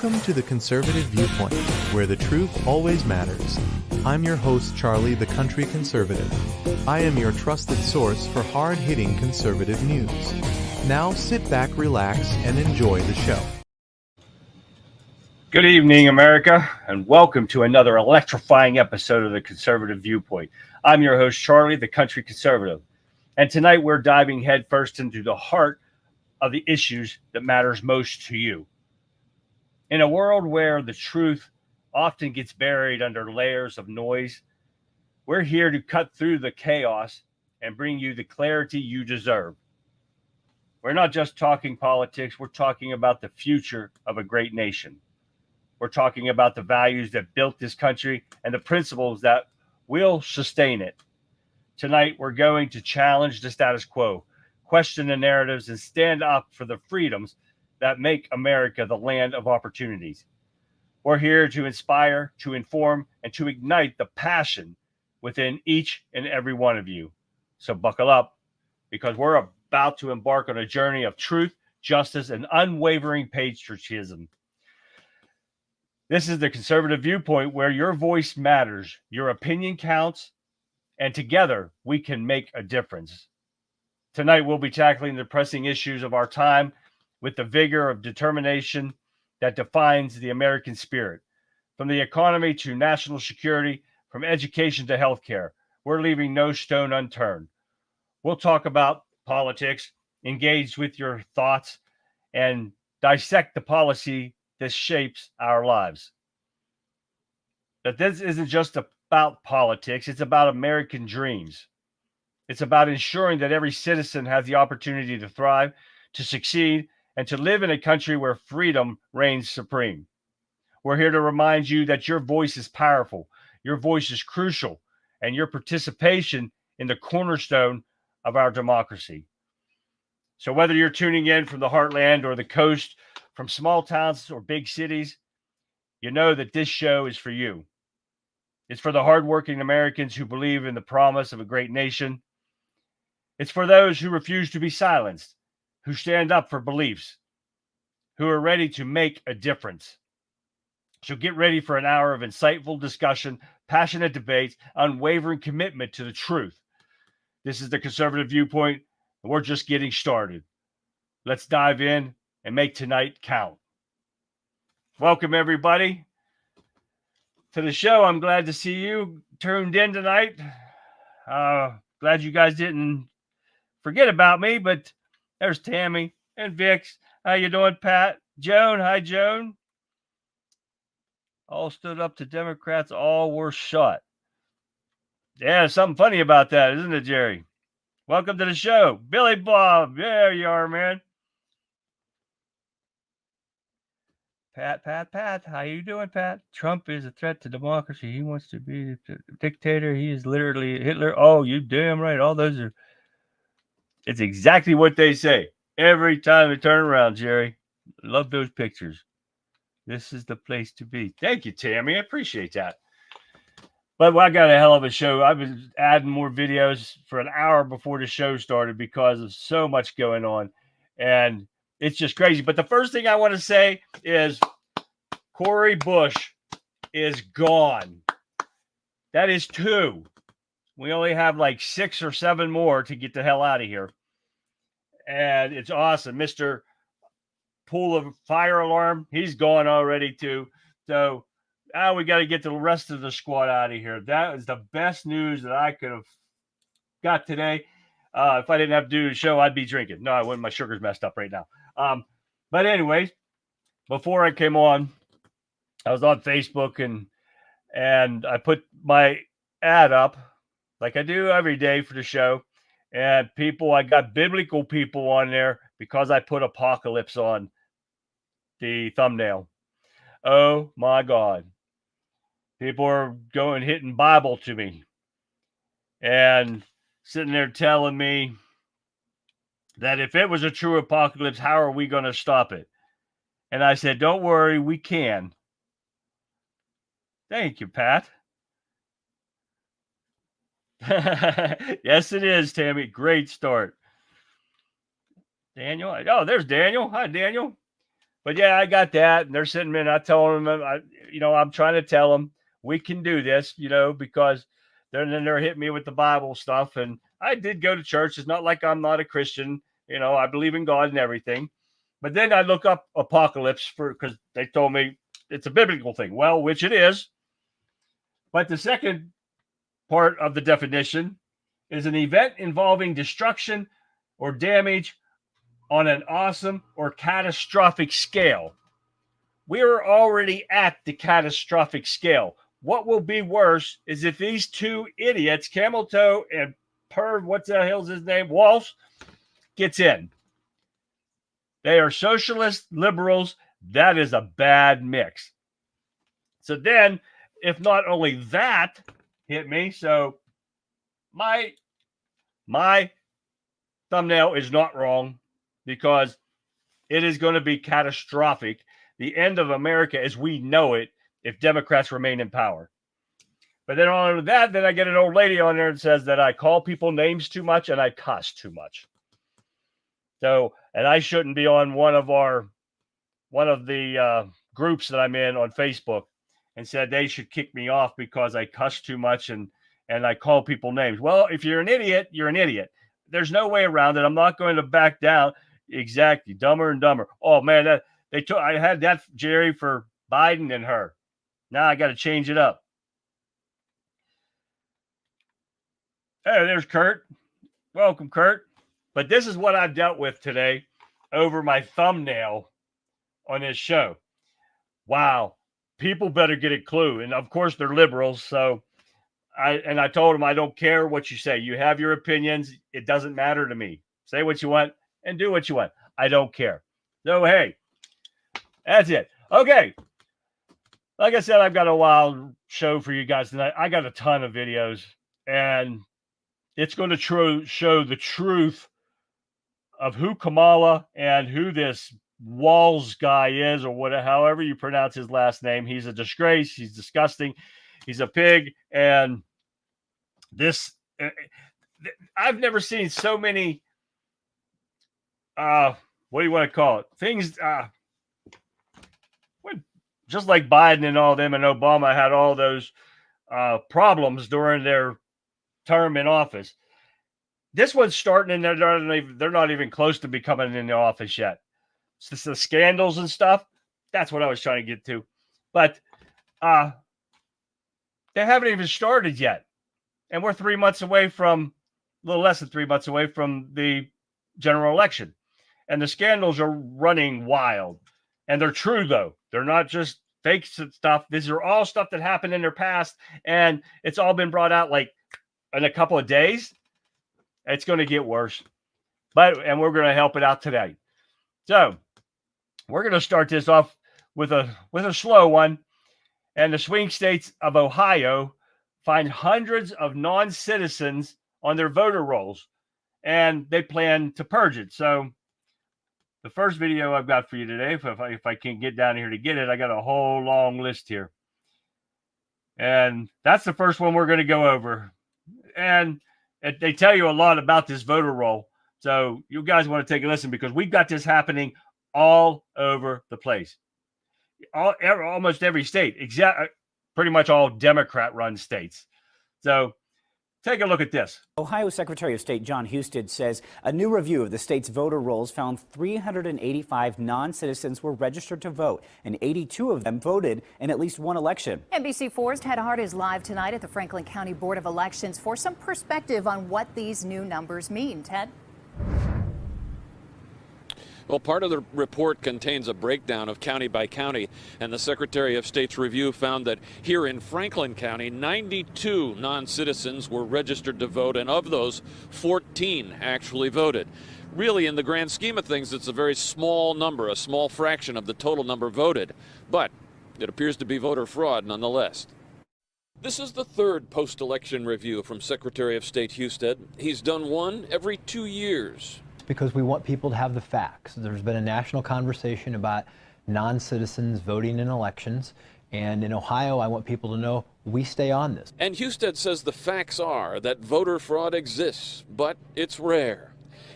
Welcome to the Conservative Viewpoint, where the truth always matters. I'm your host, Charlie, the Country Conservative. I am your trusted source for hard-hitting conservative news. Now sit back, relax, and enjoy the show. Good evening, America, and welcome to another electrifying episode of the Conservative Viewpoint. I'm your host, Charlie, the Country Conservative. And tonight we're diving headfirst into the heart of the issues that matters most to you. In a world where the truth often gets buried under layers of noise, we're here to cut through the chaos and bring you the clarity you deserve. We're not just talking politics, we're talking about the future of a great nation. We're talking about the values that built this country and the principles that will sustain it. Tonight, we're going to challenge the status quo, question the narratives, and stand up for the freedoms that make America the land of opportunities. We're here to inspire, to inform, and to ignite the passion within each and every one of you. So buckle up, because we're about to embark on a journey of truth, justice, and unwavering patriotism. This is the Conservative Viewpoint, where your voice matters, your opinion counts, and together we can make a difference. Tonight we'll be tackling the pressing issues of our time with the vigor of determination that defines the American spirit. From the economy to national security, from education to healthcare, we're leaving no stone unturned. We'll talk about politics, engage with your thoughts, and dissect the policy that shapes our lives. But this isn't just about politics, it's about American dreams. It's about ensuring that every citizen has the opportunity to thrive, to succeed, and to live in a country where freedom reigns supreme. We're here to remind you that your voice is powerful, your voice is crucial, and your participation in the cornerstone of our democracy. So whether you're tuning in from the heartland or the coast, from small towns or big cities, you know that this show is for you. It's for the hardworking Americans who believe in the promise of a great nation. It's for those who refuse to be silenced, who stand up for beliefs, who are ready to make a difference. So get ready for an hour of insightful discussion, passionate debates, unwavering commitment to the truth. This is the Conservative Viewpoint, and we're just getting started. Let's dive in and make tonight count. Welcome, everybody, to the show. I'm glad to see you tuned in tonight. Glad you guys didn't forget about me, but there's Tammy and Vix. How you doing, Pat? Joan, hi, Joan. All stood up to Democrats, all were shot. Yeah, something funny about that, isn't it, Jerry? Welcome to the show. Billy Bob, there you are, man. Pat, how you doing, Pat? Trump is a threat to democracy. He wants to be a dictator. He is literally Hitler. Oh, you damn right. All those are... It's exactly what they say every time they turn around, Jerry. Love those pictures. This is the place to be. Thank you, Tammy. I appreciate that. But I got a hell of a show. I've been adding more videos for an hour before the show started because of so much going on. And it's just crazy. But the first thing I want to say is Cori Bush is gone. That is 2. We only have like 6 or 7 more to get the hell out of here. And it's awesome. Mr. Pool of Fire Alarm, he's gone already too. So we got to get the rest of the squad out of here. That is the best news that I could have got today. If I didn't have to do the show, I'd be drinking. No, I wouldn't. My sugar's messed up right now. But anyways, before I came on, I was on Facebook and I put my ad up like I do every day for the show. And I got biblical people on there because I put apocalypse on the thumbnail. Oh my God. People are hitting Bible to me and sitting there telling me that if it was a true apocalypse, how are we going to stop it? And I said, don't worry, we can. Thank you, Pat. Yes, it is, Tammy. Great start. Daniel. Oh, there's Daniel. Hi, Daniel. But yeah, I got that. And they're sitting there and I tell them, I'm trying to tell them we can do this, because they're hitting me with the Bible stuff. And I did go to church. It's not like I'm not a Christian. I believe in God and everything. But then I look up apocalypse because they told me it's a biblical thing. Well, which it is. But the second part of the definition is an event involving destruction or damage on an awesome or catastrophic scale. We are already at the catastrophic scale. What will be worse is if these two idiots, Camel Toe and what the hell's his name, WALZ, gets in. They are socialist liberals. That is a bad mix. So then, if not only that hit me, so my thumbnail is not wrong, because it is going to be catastrophic, the end of America as we know it, if Democrats remain in power. But then on that, then I get an old lady on there and says that I call people names too much and I cuss too much. So, and I shouldn't be on one of the groups that I'm in on Facebook, and said they should kick me off because I cuss too much and I call people names. Well, if you're an idiot, you're an idiot. There's no way around it. I'm not going to back down. Exactly. Dumber and dumber. Oh man, I had that, Jerry, for Biden and her. Now I got to change it up. Hey, there's Kurt. Welcome, Kurt. But this is what I've dealt with today over my thumbnail on this show. Wow. People better get a clue. And of course they're liberals. So I told them, I don't care what you say. You have your opinions. It doesn't matter to me. Say what you want and do what you want. I don't care. So, hey, that's it. Okay. Like I said, I've got a wild show for you guys tonight. I got a ton of videos, and it's going to show the truth of who Kamala and who this WALZ guy is, or whatever, however you pronounce his last name. He's a disgrace. He's disgusting. He's a pig. And this, I've never seen so many, what do you want to call it? Things, just like Biden and all them and Obama had all those problems during their term in office. This one's starting, and they're not even close to becoming in the office yet. It's just the scandals and stuff. That's what I was trying to get to. But they haven't even started yet. And we're 3 months away from, a little less than 3 months away from the general election. And the scandals are running wild. And they're true, though. They're not just fake stuff. These are all stuff that happened in their past. And it's all been brought out like in a couple of days. It's going to get worse. And we're going to help it out today. So we're going to start this off with a slow one. And the swing states of Ohio find hundreds of non-citizens on their voter rolls, and they plan to purge it. So the first video I've got for you today, if I can get down here to get it, I got a whole long list here. And that's the first one we're going to go over. And they tell you a lot about this voter roll. So you guys want to take a listen, because we've got this happening all over the place. Almost every state, pretty much all Democrat-run states. So take a look at this. Ohio Secretary of State John Husted says a new review of the state's voter rolls found 385 non-citizens were registered to vote, and 82 of them voted in at least one election. NBC4's Ted Hart is live tonight at the Franklin County Board of Elections for some perspective on what these new numbers mean. Ted? Well, part of the report contains a breakdown of county by county, and the Secretary of State's review found that here in Franklin County, 92 non-citizens were registered to vote, and of those, 14 actually voted. Really, in the grand scheme of things, it's a very small number, a small fraction of the total number voted, but it appears to be voter fraud nonetheless. This is the third post-election review from Secretary of State Husted. He's done one every 2 years. Because we want people to have the facts. There's been a national conversation about non-citizens voting in elections, and in Ohio, I want people to know we stay on this. And Husted says the facts are that voter fraud exists, but it's rare.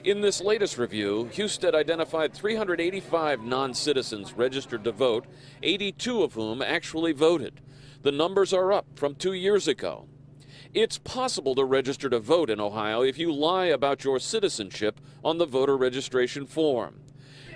In this latest review, Husted identified 385 non-citizens registered to vote, 82 of whom actually voted. The numbers are up from 2 years ago. It's possible to register to vote in Ohio if you lie about your citizenship on the voter registration form.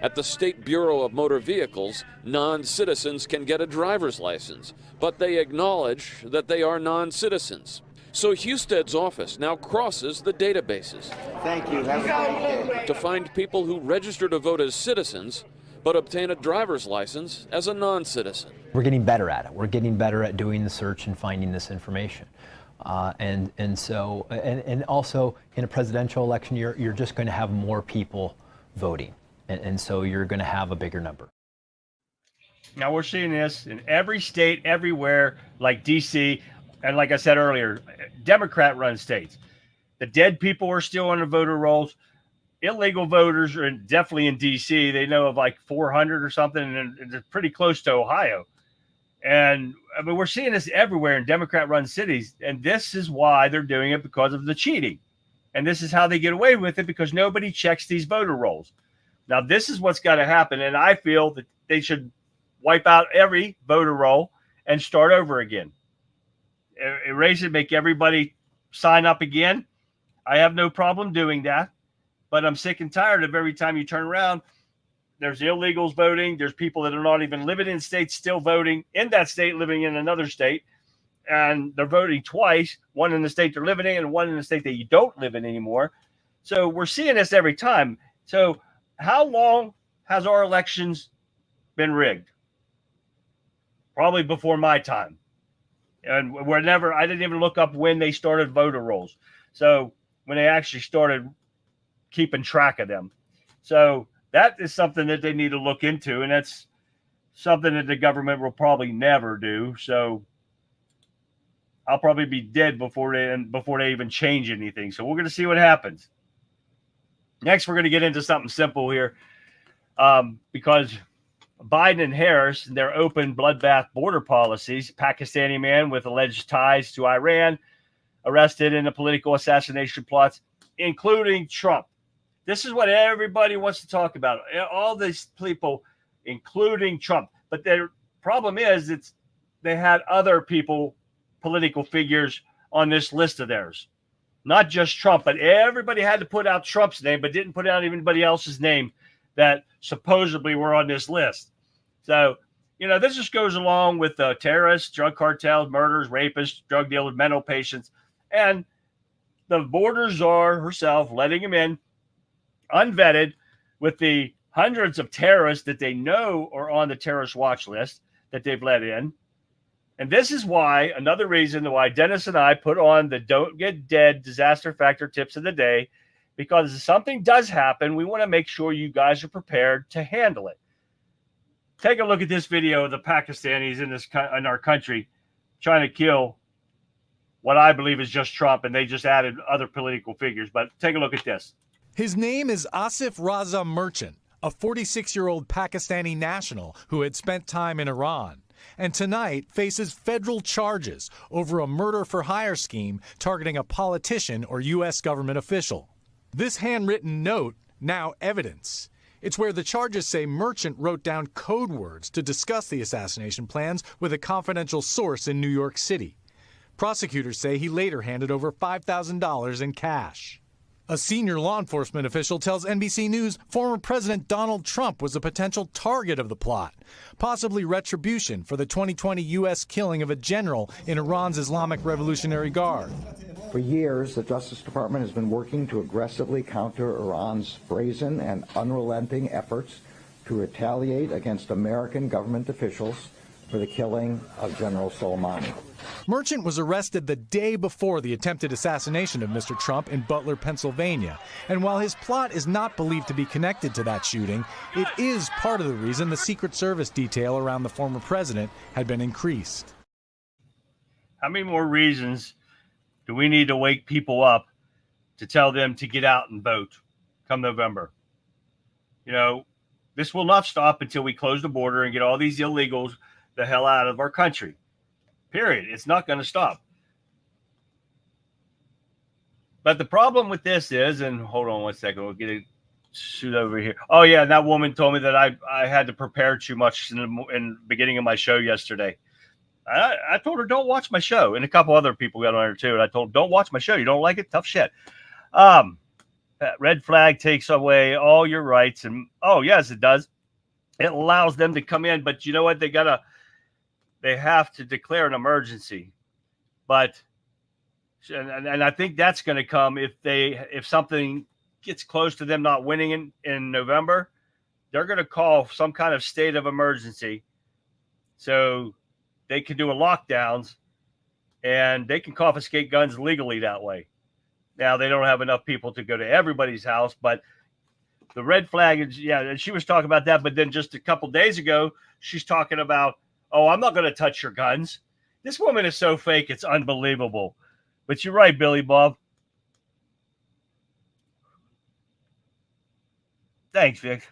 At the State Bureau of Motor Vehicles, non-citizens can get a driver's license, but they acknowledge that they are non-citizens. So Husted's office now crosses the databases. Thank you. Have a great day. To find people who register to vote as citizens, but obtain a driver's license as a non-citizen. We're getting better at it. We're getting better at doing the search and finding this information. And also in a presidential election year, you're just going to have more people voting. And so you're going to have a bigger number. Now we're seeing this in every state, everywhere, like DC. And like I said earlier, Democrat-run states. The dead people are still on the voter rolls. Illegal voters are definitely in D.C. They know of like 400 or something, and it's pretty close to Ohio. And I mean, we're seeing this everywhere in Democrat-run cities, and this is why they're doing it, because of the cheating. And this is how they get away with it, because nobody checks these voter rolls. Now, this is what's got to happen, and I feel that they should wipe out every voter roll and start over again. Erase it, make everybody sign up again. I have no problem doing that, but I'm sick and tired of every time you turn around, there's illegals voting. There's people that are not even living in states still voting in that state, living in another state, and they're voting twice, one in the state they're living in and one in the state that you don't live in anymore. So we're seeing this every time. So how long has our elections been rigged? Probably before my time. And I didn't even look up when they started voter rolls. So when they actually started keeping track of them. So that is something that they need to look into. And that's something that the government will probably never do. So I'll probably be dead before they even change anything. So we're going to see what happens. Next, we're going to get into something simple here, because Biden and Harris, their open bloodbath border policies, Pakistani man with alleged ties to Iran, arrested in a political assassination plots, including Trump. This is what everybody wants to talk about. All these people, including Trump. But their problem is they had other people, political figures, on this list of theirs. Not just Trump, but everybody had to put out Trump's name, but didn't put out anybody else's name that supposedly were on this list. So, this just goes along with terrorists, drug cartels, murders, rapists, drug dealers, mental patients, and the border czar herself letting them in unvetted with the hundreds of terrorists that they know are on the terrorist watch list that they've let in. And this is why, another reason why Dennis and I put on the Don't Get Dead disaster factor tips of the day, because if something does happen, we want to make sure you guys are prepared to handle it. Take a look at this video of the Pakistanis in our country trying to kill what I believe is just Trump, and they just added other political figures. But take a look at this. His name is Asif Raza Merchant, a 46-year-old Pakistani national who had spent time in Iran, and tonight faces federal charges over a murder-for-hire scheme targeting a politician or U.S. government official. This handwritten note, now evidence. It's where the charges say Merchant wrote down code words to discuss the assassination plans with a confidential source in New York City. Prosecutors say he later handed over $5,000 in cash. A senior law enforcement official tells NBC News former President Donald Trump was a potential target of the plot, possibly retribution for the 2020 U.S. killing of a general in Iran's Islamic Revolutionary Guard. For years, the Justice Department has been working to aggressively counter Iran's brazen and unrelenting efforts to retaliate against American government officials for the killing of General Soleimani. Merchant was arrested the day before the attempted assassination of Mr. Trump in Butler, Pennsylvania. And while his plot is not believed to be connected to that shooting, it is part of the reason the Secret Service detail around the former president had been increased. How many more reasons do we need to wake people up to tell them to get out and vote come November? This will not stop until we close the border and get all these illegals the hell out of our country. Period. It's not going to stop. But the problem with this is, and hold on one second, we'll get it shoot over here. Oh yeah, that woman told me that I had to prepare too much in the beginning of my show yesterday. I told her don't watch my show, and a couple other people got on there too. And I told them, don't watch my show. You don't like it? Tough shit. That red flag takes away all your rights, and oh yes, it does. It allows them to come in, but you know what? They have to declare an emergency. But and I think that's going to come if something gets close to them not winning in November. They're going to call some kind of state of emergency, so they can do lockdowns, and they can confiscate guns legally that way. Now, they don't have enough people to go to everybody's house, but the red flag is, yeah, and she was talking about that. But then just a couple days ago, she's talking about, oh, I'm not going to touch your guns. This woman is so fake, it's unbelievable. But you're right, Billy Bob. Thanks, Vic.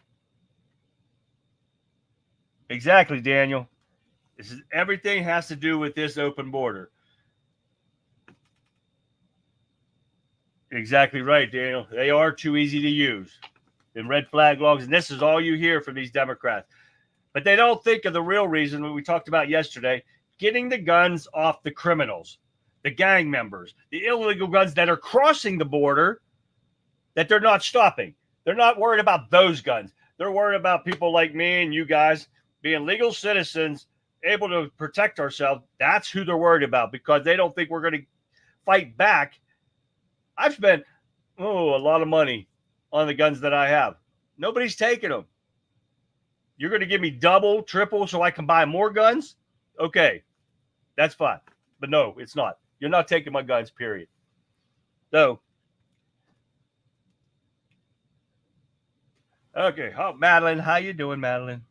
Exactly, Daniel. Everything has to do with this open border. Exactly right, Daniel. They are too easy to use. And red flag laws, and this is all you hear from these Democrats. But they don't think of the real reason, what we talked about yesterday, getting the guns off the criminals, the gang members, the illegal guns that are crossing the border that they're not stopping. They're not worried about those guns. They're worried about people like me and you guys being legal citizens, able to protect ourselves. That's who they're worried about, because they don't think we're going to fight back. I've spent a lot of money on the guns that I have. Nobody's taking them. You're going to give me double, triple so I can buy more guns? Okay, that's fine. But no, it's not. You're not taking my guns, period. So, okay. Oh, Madeline, how you doing, Madeline?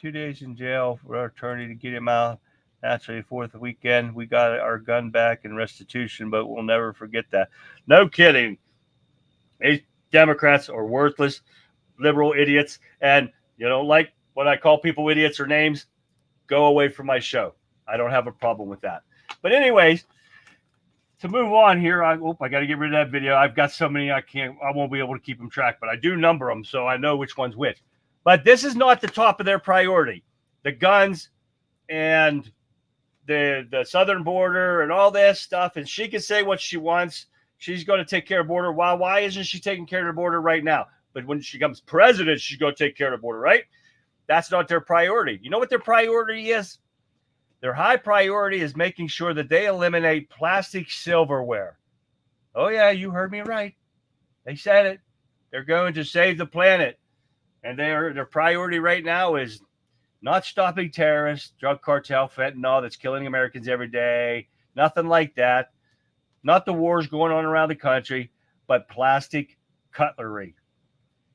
2 days in jail for our attorney to get him out. Naturally, fourth weekend, we got our gun back in restitution, but we'll never forget that. No kidding. These Democrats are worthless, liberal idiots. And you don't like when I call people idiots or names, go away from my show. I don't have a problem with that. But anyways, to move on here, I got to get rid of that video. I've got so many I won't be able to keep them track, but I do number them so I know which one's which. But this is not the top of their priority. The guns and the southern border and all this stuff, and she can say what she wants. She's going to take care of the border. Why isn't she taking care of the border right now? But when she becomes president, she's going to take care of the border, right? That's not their priority. You know what their priority is? Their high priority is making sure that they eliminate plastic silverware. Oh, yeah, you heard me right. They said it. They're going to save the planet. And their priority right now is not stopping terrorists, drug cartel, fentanyl that's killing Americans every day. Nothing like that. Not the wars going on around the country, but plastic cutlery.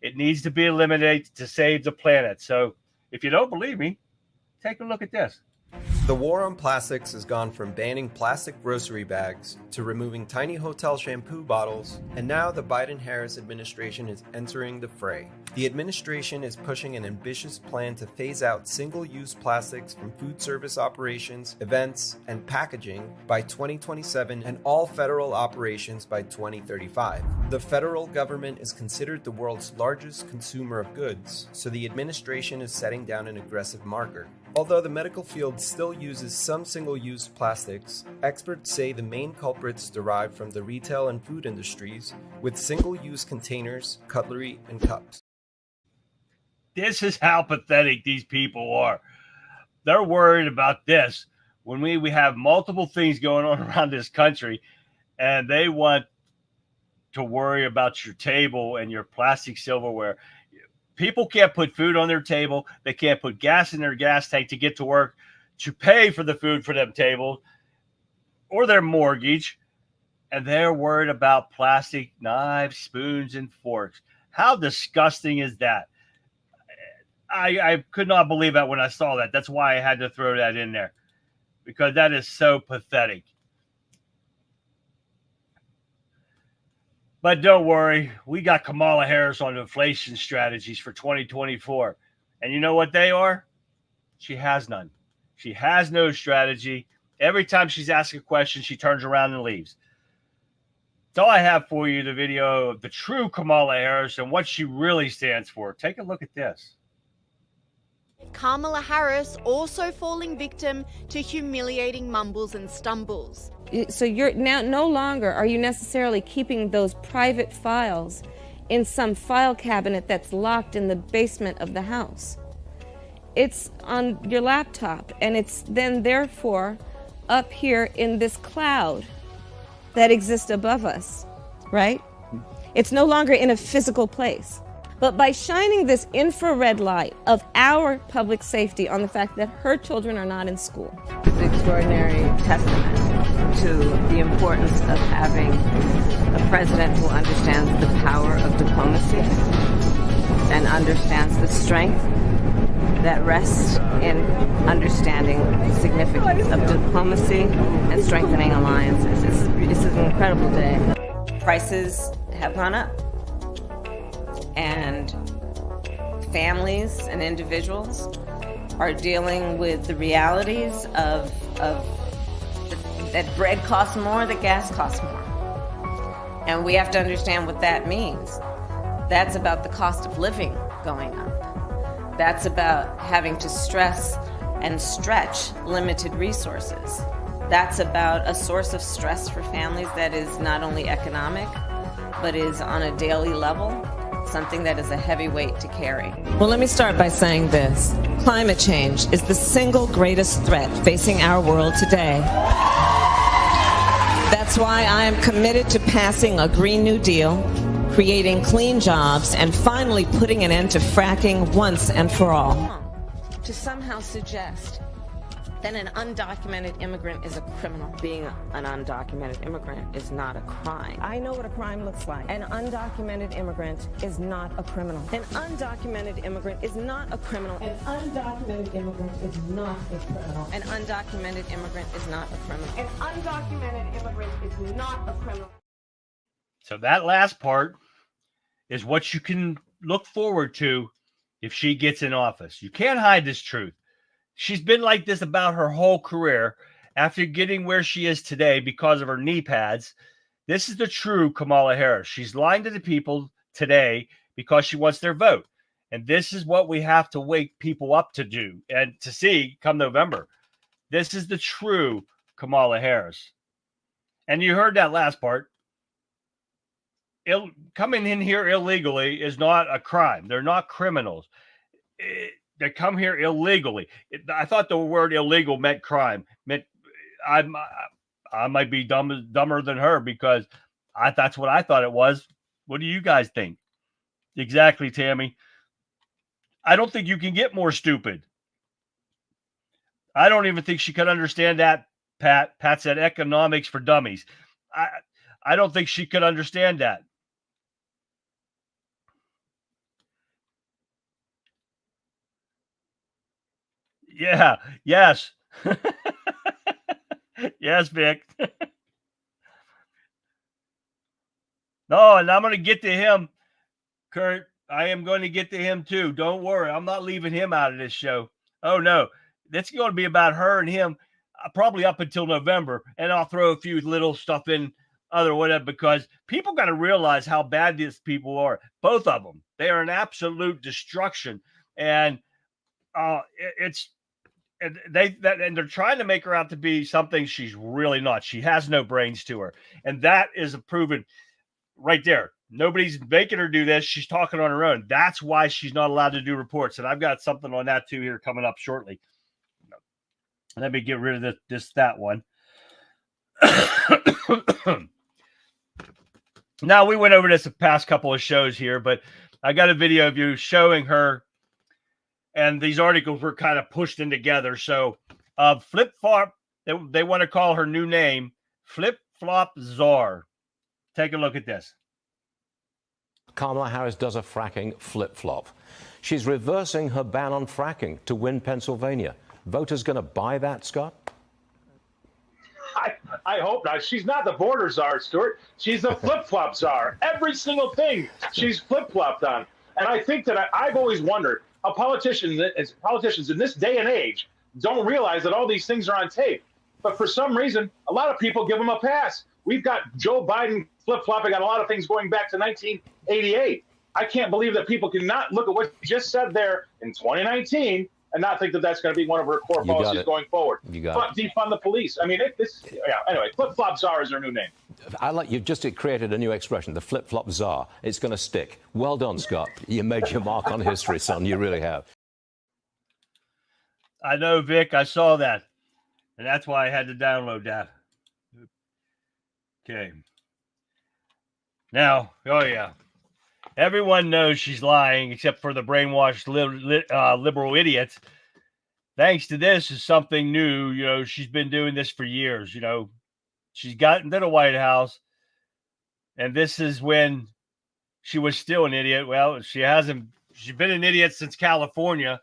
It needs to be eliminated to save the planet. So if you don't believe me, take a look at this. The war on plastics has gone from banning plastic grocery bags to removing tiny hotel shampoo bottles, and now the Biden-Harris administration is entering the fray. The administration is pushing an ambitious plan to phase out single-use plastics from food service operations, events, and packaging by 2027 and all federal operations by 2035. The federal government is considered the world's largest consumer of goods, so the administration is setting down an aggressive marker. Although the medical field still uses some single-use plastics, experts say the main culprits derive from the retail and food industries with single-use containers, cutlery, and cups. This is how pathetic these people are. They're worried about this when we have multiple things going on around this country, and they want to worry about your table and your plastic silverware. People can't put food on their table. They can't put gas in their gas tank to get to work, to pay for the food for them tables or their mortgage. And they're worried about plastic knives, spoons, and forks. How disgusting is that? I could not believe that when I saw that. That's why I had to throw that in there, because that is so pathetic. But don't worry, we got Kamala Harris on inflation strategies for 2024. And you know what they are? She has none. She has no strategy. Every time she's asked a question, she turns around and leaves. So I have for you the video of the true Kamala Harris and what she really stands for. Take a look at this. Kamala Harris also falling victim to humiliating mumbles and stumbles. So you're now no longer are you necessarily keeping those private files in some file cabinet that's locked in the basement of the house. It's on your laptop, and it's then therefore up here in this cloud that exists above us, right? It's no longer in a physical place. But by shining this infrared light of our public safety on the fact that her children are not in school. It's an extraordinary testament to the importance of having a president who understands the power of diplomacy and understands the strength that rests in understanding the significance of diplomacy and strengthening alliances. This is an incredible day. Prices have gone up, and families and individuals are dealing with the realities of that bread costs more, that gas costs more. And we have to understand what that means. That's about the cost of living going up. That's about having to stress and stretch limited resources. That's about a source of stress for families that is not only economic, but is on a daily level, something that is a heavy weight to carry. Well, let me start by saying this. Climate change is the single greatest threat facing our world today. That's why I am committed to passing a Green New Deal, creating clean jobs, and finally putting an end to fracking once and for all. To somehow suggest that an undocumented immigrant is a criminal. Being an undocumented immigrant is not a crime. I know what a crime looks like. An undocumented immigrant is not a criminal. An undocumented immigrant is not a criminal. An undocumented immigrant is not a criminal. An undocumented immigrant is not a criminal. An undocumented immigrant is not a criminal. So that last part is what you can look forward to if she gets in office. You can't hide this truth. She's been like this about her whole career. After getting where she is today because of her knee pads, this is the true Kamala Harris. She's lying to the people today because she wants their vote. And this is what we have to wake people up to do and to see come November. This is the true Kamala Harris. And you heard that last part. Coming in here illegally is not a crime. They're not criminals. They come here illegally. I thought the word illegal meant crime. I might be dumber than her because that's what I thought it was. What do you guys think? Exactly, Tammy. I don't think you can get more stupid. I don't even think she could understand that, Pat. Pat said economics for dummies. I don't think she could understand that. Yeah. Yes. Yes, Vic. No, and I'm going to get to him, Kurt. I am going to get to him too. Don't worry. I'm not leaving him out of this show. Oh, no. It's going to be about her and him probably up until November. And I'll throw a few little stuff in other whatever because people got to realize how bad these people are. Both of them. They are an absolute destruction. And And they're trying to make her out to be something she's really not. She has no brains to her. And that is proven right there. Nobody's making her do this. She's talking on her own. That's why she's not allowed to do reports. And I've got something on that too here coming up shortly. Let me get rid of that one. Now, we went over this the past couple of shows here, but I got a video of you showing her. And these articles were kind of pushed in together. So Flip Flop, they want to call her new name, Flip Flop Czar. Take a look at this. Kamala Harris does a fracking flip-flop. She's reversing her ban on fracking to win Pennsylvania. Voters going to buy that, Scott? I hope not. She's not the border czar, Stuart. She's the flip-flop czar. Every single thing she's flip-flopped on. And I think that I've always wondered, politicians in this day and age don't realize that all these things are on tape. But for some reason, a lot of people give them a pass. We've got Joe Biden flip-flopping on a lot of things going back to 1988. I can't believe that people cannot look at what you just said there in 2019 and not think that that's going to be one of her core policies going forward. You got it. Defund the police. I mean, anyway, flip-flop czar is her new name. I like you've just created a new expression, the flip-flop czar. It's going to stick. Well done, Scott. You made your mark on history, son. You really have. I know, Vic. I saw that. And that's why I had to download that. Okay. Now, oh, yeah. Everyone knows she's lying except for the brainwashed liberal idiots. Thanks to this is something new. You know, she's been doing this for years. You know, she's gotten to the White House. And this is when she was still an idiot. Well, she's been an idiot since California.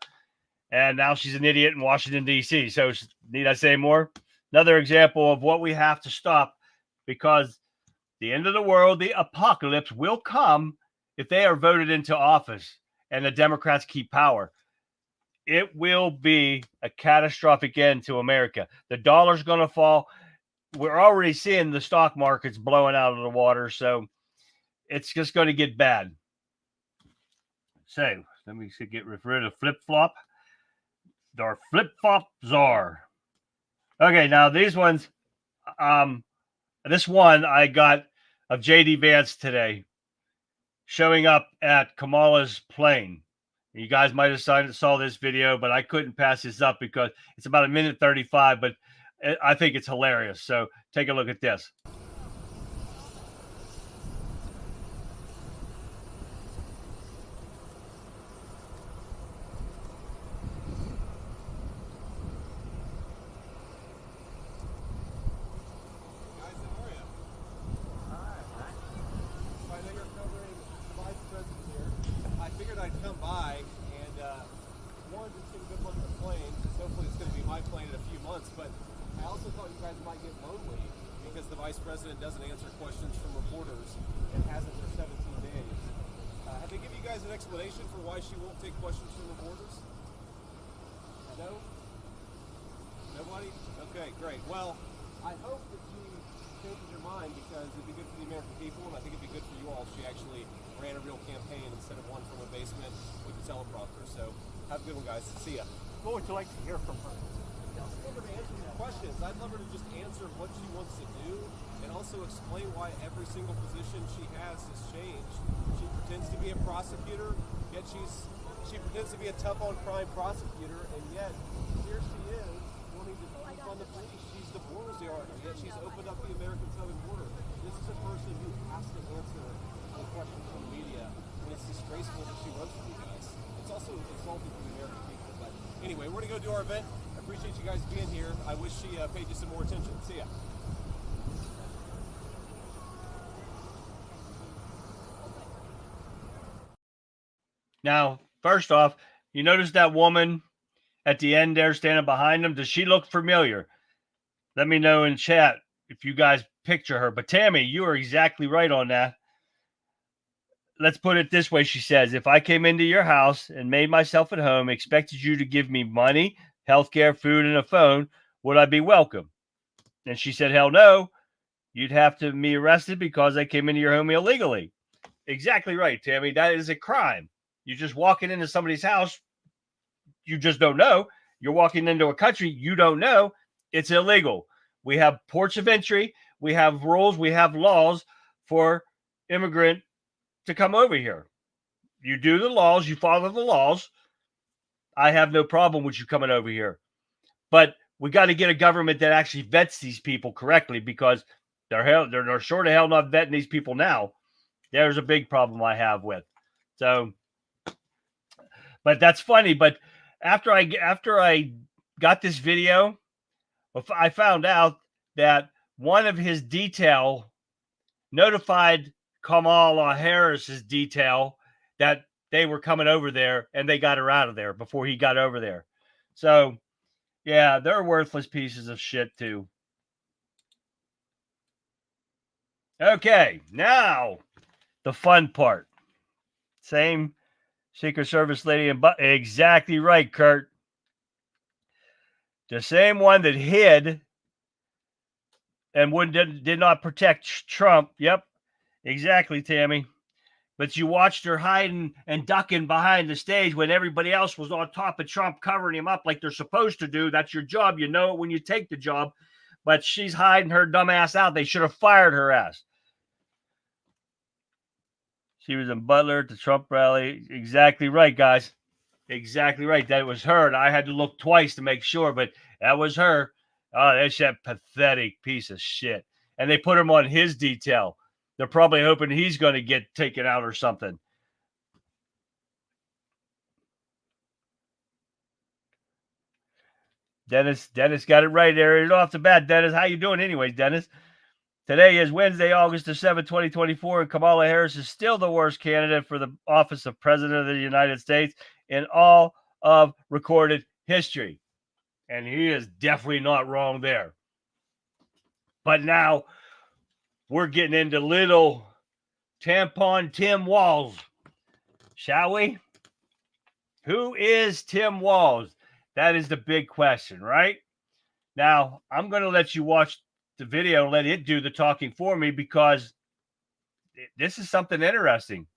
And now she's an idiot in Washington, D.C. So need I say more? Another example of what we have to stop, because the end of the world, the apocalypse will come if they are voted into office and the Democrats keep power. It will be a catastrophic end to America. The dollar's going to fall. We're already seeing the stock markets blowing out of the water. So it's just going to get bad. So let me get rid of flip-flop. Our flip-flop czar. Okay, now these ones, this one I got of J.D. Vance today, showing up at Kamala's plane. You guys might have saw this video, but I couldn't pass this up because it's about 1:35, but I think it's hilarious. So take a look at this. Vice President doesn't answer questions from reporters and hasn't for 17 days. Have they given you guys an explanation for why she won't take questions from reporters? No? Nobody? Okay, great. Well, I hope that she changes her mind, because it'd be good for the American people, and I think it'd be good for you all if she actually ran a real campaign instead of one from a basement with a teleprompter. So have a good one, guys. See ya. What would you like to hear from her? I'd love her to answer these questions. I'd love her to just answer what she wants to do, and also explain why every single position she has changed. She pretends to be a prosecutor, yet she pretends to be a tough on crime prosecutor, and yet here she is wanting to defund the police. She's the border czar, yet she's opened up the American southern border. This is a person who has to answer the questions from the media, and it's disgraceful that she runs for you guys. It's also insulting to the American people. But anyway, we're gonna go do our event. Appreciate you guys being here. I wish she paid you some more attention. See ya. Now, first off, you notice that woman at the end there standing behind them? Does she look familiar? Let me know in chat if you guys picture her. But Tammy, you are exactly right on that. Let's put it this way, she says. If I came into your house and made myself at home, expected you to give me money, healthcare, food, and a phone, would I be welcome? And she said, hell no. You'd have to be arrested because I came into your home illegally. Exactly right, Tammy. That is a crime. You're just walking into somebody's house. You just don't know. You're walking into a country you don't know. It's illegal. We have ports of entry. We have rules. We have laws for immigrant to come over here. You do the laws. You follow the laws. I have no problem with you coming over here. But we got to get a government that actually vets these people correctly, because they're sure to hell not vetting these people now. There's a big problem I have with. So, but that's funny. But after I got this video, I found out that one of his detail notified Kamala Harris's detail that they were coming over there, and they got her out of there before he got over there. So, yeah, they're worthless pieces of shit too. Okay, now the fun part. Same Secret Service lady, and exactly right, Kurt. The same one that hid and did not protect Trump. Yep, Exactly, Tammy. But you watched her hiding and ducking behind the stage when everybody else was on top of Trump, covering him up like they're supposed to do. That's your job. You know it when you take the job. But she's hiding her dumb ass out. They should have fired her ass. She was in Butler at the Trump rally. Exactly right, guys. Exactly right. That was her. And I had to look twice to make sure, but that was her. Oh, that's that pathetic piece of shit. And they put him on his detail. They're probably hoping he's going to get taken out or something. Dennis got it right there. Right off the bat. Dennis, how you doing anyways, Dennis? Today is Wednesday, August the 7th, 2024, and Kamala Harris is still the worst candidate for the office of President of the United States in all of recorded history. And he is definitely not wrong there. But now we're getting into little tampon Tim Walz, shall we? Who is Tim Walz? That is the big question, right? Now, I'm going to let you watch the video and let it do the talking for me because this is something interesting.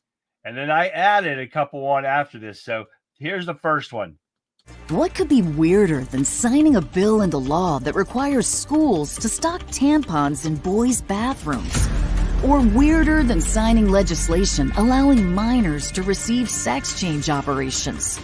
And then I added a couple on after this. So here's the first one. What could be weirder than signing a bill into law that requires schools to stock tampons in boys' bathrooms? Or weirder than signing legislation allowing minors to receive sex change operations?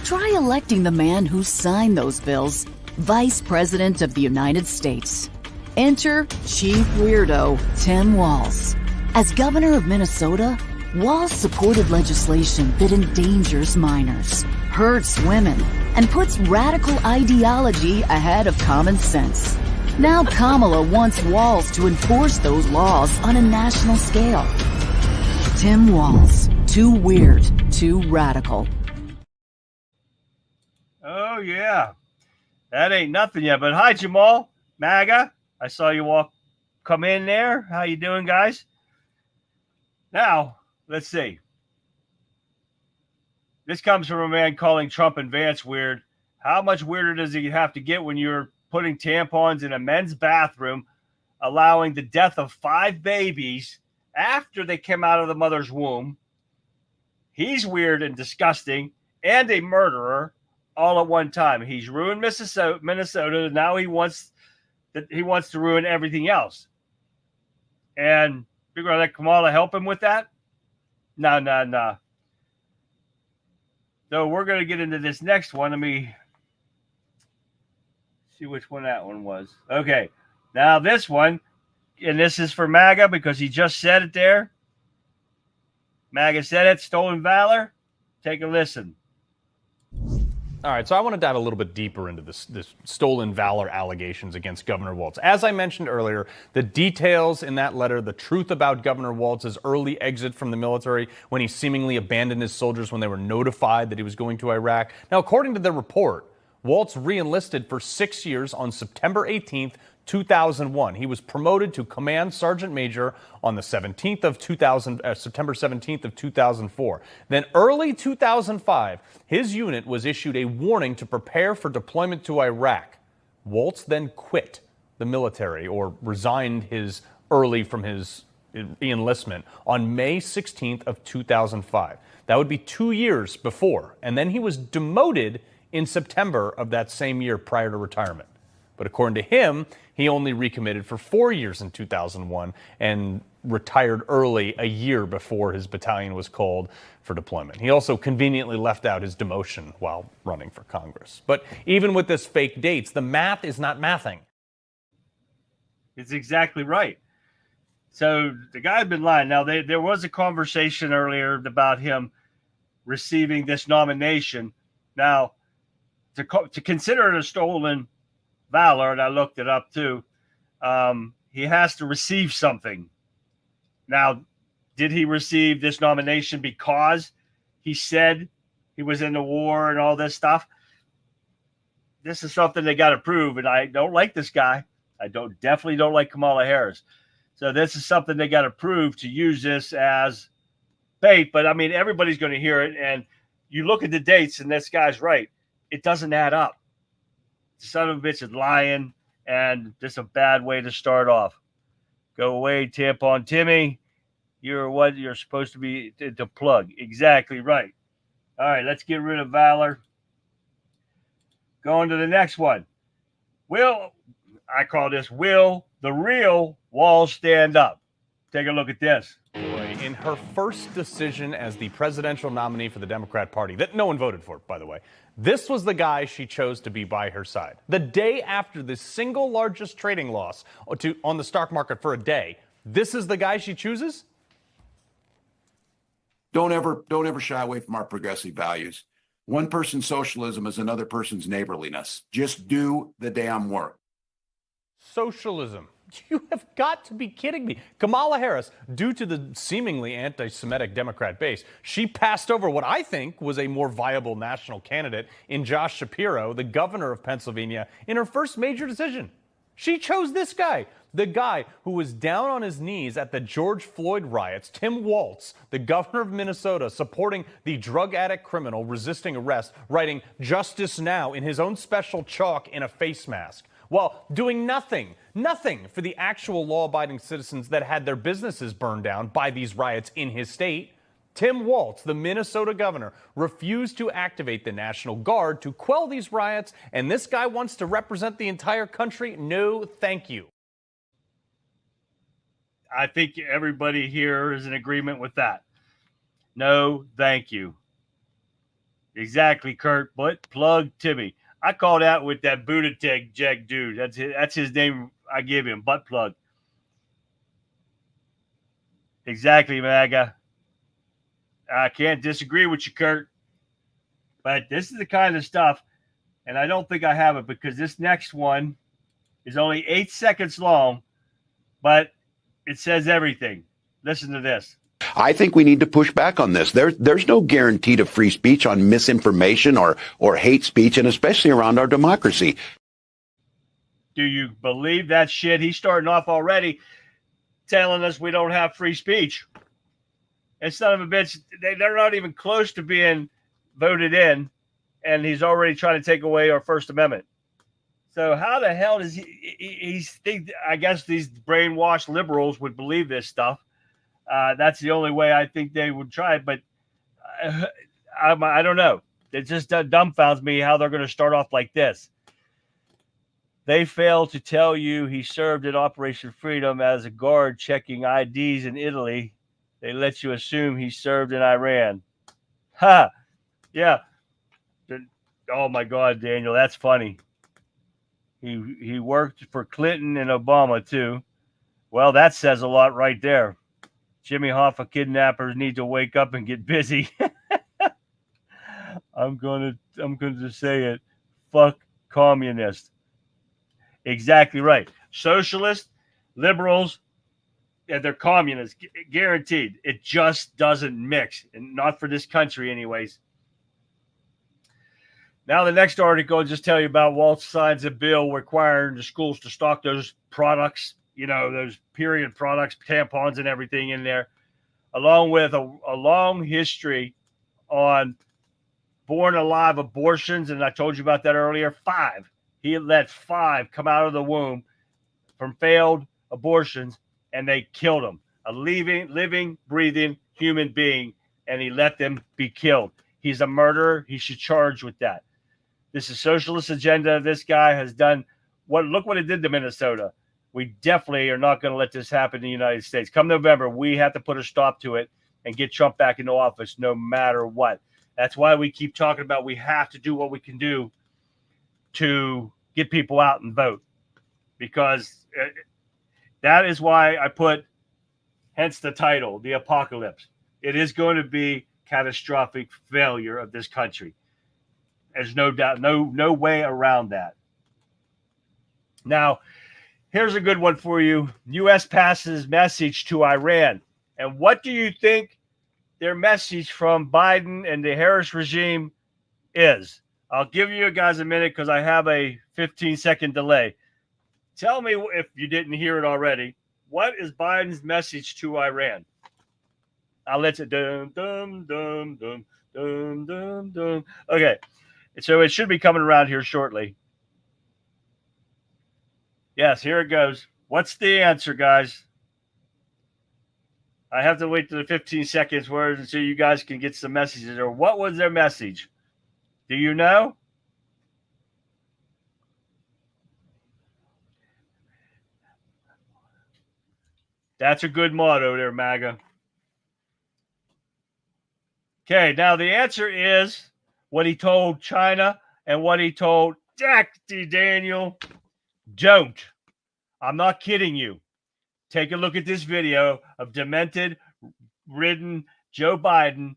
Try electing the man who signed those bills Vice President of the United States. Enter Chief Weirdo Tim Walz. As governor of Minnesota, Walz supported legislation that endangers minors, hurts women, and puts radical ideology ahead of common sense. Now Kamala wants Walz to enforce those laws on a national scale. Tim Walz, too weird, too radical. Oh, yeah. That ain't nothing yet. But hi, Jamal, MAGA. I saw you come in there. How you doing, guys? Now, let's see. This comes from a man calling Trump and Vance weird. How much weirder does he have to get when you're putting tampons in a men's bathroom, allowing the death of 5 babies after they came out of the mother's womb? He's weird and disgusting and a murderer all at one time. He's ruined Minnesota, and now he wants to ruin everything else. And you're going to let Kamala help him with that? No. So we're going to get into this next one. Let me see which one that one was. Okay. Now this one, and this is for MAGA because he just said it there. MAGA said it, stolen valor. Take a listen. All right, so I want to dive a little bit deeper into this stolen valor allegations against Governor Walz. As I mentioned earlier, the details in that letter, the truth about Governor Walz's early exit from the military when he seemingly abandoned his soldiers when they were notified that he was going to Iraq. Now, according to the report, Walz re-enlisted for 6 years on September 18th, 2001. He was promoted to Command Sergeant Major on the September 17th of 2004. Then early 2005, his unit was issued a warning to prepare for deployment to Iraq. Walz then quit the military or resigned early from his enlistment on May 16th of 2005. That would be 2 years before. And then he was demoted in September of that same year prior to retirement. But according to him, he only recommitted for 4 years in 2001 and retired early a year before his battalion was called for deployment. He also conveniently left out his demotion while running for Congress. But even with this fake dates, the math is not mathing. It's exactly right. So the guy had been lying. Now, there was a conversation earlier about him receiving this nomination. Now, to consider it a stolen valor, and I looked it up too, he has to receive something. Now, did he receive this nomination because he said he was in the war and all this stuff? This is something they got to prove, and I don't like this guy. I definitely don't like Kamala Harris. So this is something they got to prove to use this as bait. But I mean, everybody's going to hear it, and you look at the dates, and this guy's right. It doesn't add up. Son of a bitch is lying, and just a bad way to start off. Go away, tampon Timmy. You're what you're supposed to be to plug. Exactly right. All right, let's get rid of Valor. Going to the next one. I call this Will the real WALZ stand up? Take a look at this. In her first decision as the presidential nominee for the Democrat Party, that no one voted for, by the way, this was the guy she chose to be by her side. The day after the single largest trading loss on the stock market for a day, this is the guy she chooses? Don't ever shy away from our progressive values. One person's socialism is another person's neighborliness. Just do the damn work. Socialism. You have got to be kidding me. Kamala Harris, due to the seemingly anti-Semitic Democrat base, she passed over what I think was a more viable national candidate in Josh Shapiro, the governor of Pennsylvania, in her first major decision. She chose this guy, the guy who was down on his knees at the George Floyd riots, Tim Walz, the governor of Minnesota, supporting the drug addict criminal resisting arrest, writing "Justice Now" in his own special chalk in a face mask, while doing nothing for the actual law-abiding citizens that had their businesses burned down by these riots in his state. Tim Walz, the Minnesota governor, refused to activate the National Guard to quell these riots, and this guy wants to represent the entire country? No, thank you. I think everybody here is in agreement with that. No, thank you. Exactly, Kurt. But plug Timmy. I call that with that Buttigieg Jag dude. That's his name I give him, butt plug. Exactly, MAGA. I can't disagree with you, Kurt. But this is the kind of stuff, and I don't think I have it because this next one is only 8 seconds long, but it says everything. Listen to this. I think we need to push back on this. There's no guarantee to free speech on misinformation or hate speech, and especially around our democracy. Do you believe that shit? He's starting off already telling us we don't have free speech. And son of a bitch, they're not even close to being voted in, and he's already trying to take away our First Amendment. So how the hell does he think? I guess these brainwashed liberals would believe this stuff. That's the only way I think they would try it. But I don't know. It just dumbfounds me how they're going to start off like this. They failed to tell you he served in Operation Freedom as a guard checking IDs in Italy. They let you assume he served in Iran. Ha! Yeah. Oh, my God, Daniel, that's funny. He worked for Clinton and Obama, too. Well, that says a lot right there. Jimmy Hoffa kidnappers need to wake up and get busy. I'm going to say it. Fuck communists. Exactly right. Socialists, liberals, and they're communists, guaranteed. It just doesn't mix, and not for this country anyways. Now the next article will just tell you about WALZ signs a bill requiring the schools to stock those products, those period products, tampons and everything in there, along with a long history on born alive abortions. And I told you about that earlier. 5. He let 5 come out of the womb from failed abortions, and they killed them. A living, breathing human being, and he let them be killed. He's a murderer. He should charge with that. This is socialist agenda. This guy has done look what it did to Minnesota. We definitely are not going to let this happen in the United States. Come November, we have to put a stop to it and get Trump back into office no matter what. That's why we keep talking about we have to do what we can do to get people out and vote, because that is why I put, hence the title, The Apocalypse. It is going to be catastrophic failure of this country. There's no doubt, no way around that. Now, here's a good one for you. U.S. passes message to Iran. And what do you think their message from Biden and the Harris regime is? I'll give you guys a minute because I have a 15-second delay. Tell me if you didn't hear it already. What is Biden's message to Iran? I'll let you dum dum dum dum dum dum dum. Okay, so it should be coming around here shortly. Yes, here it goes. What's the answer, guys? I have to wait to the 15 seconds where so you guys can get some messages. Or what was their message? Do you know? That's a good motto there, MAGA. Okay, now the answer is what he told China and what he told Daniel. Don't. I'm not kidding you. Take a look at this video of demented, ridden Joe Biden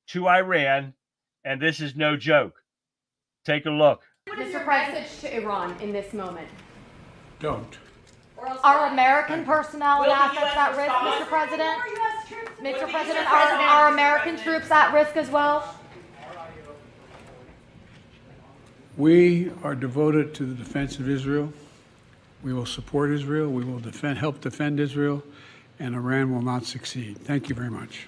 to Iran, and this is no joke. Take a look. What is your message to Iran in this moment? Don't. Are American personnel and assets at risk, Mr. President? Mr. President, are American troops at risk as well? We are devoted to the defense of Israel. We will support Israel. We will help defend Israel, and Iran will not succeed. Thank you very much.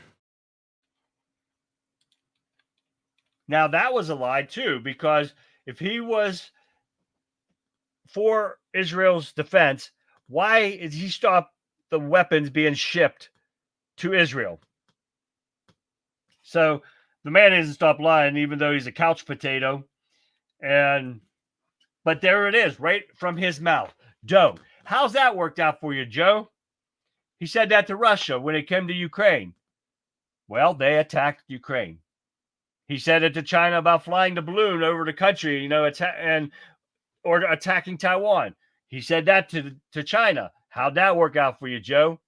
Now, that was a lie, too, because if he was for Israel's defense, why did he stop the weapons being shipped to Israel? So the man hasn't stopped lying, even though he's a couch potato. But there it is, right from his mouth. Don't. How's that worked out for you, Joe? He said that to Russia when it came to Ukraine. Well, they attacked Ukraine. He said it to China about flying the balloon over the country, or attacking Taiwan. He said that to China. How'd that work out for you, Joe?